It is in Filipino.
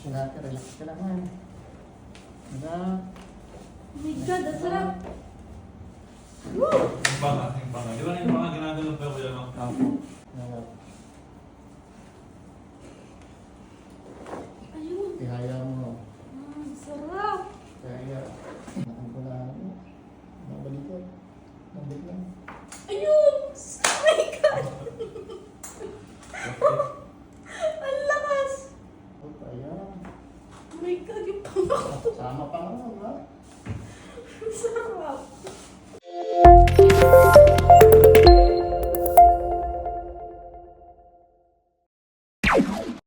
Relax ka naman. Relax. Oh my God, ang sarap. Yung banga. Di ba yung banga ginagalaw pa yung ano? Opo. Relax. Ayun. Ihaya mo. Ang sarap. Ihaya. Nakang ko na ako. Mabalikot. Mabalik lang. Ayun. Oh my God. Ang lakas. Opo, ayan. Oh my God, yung pangako. Sama pa naman, ha? Ang sarap.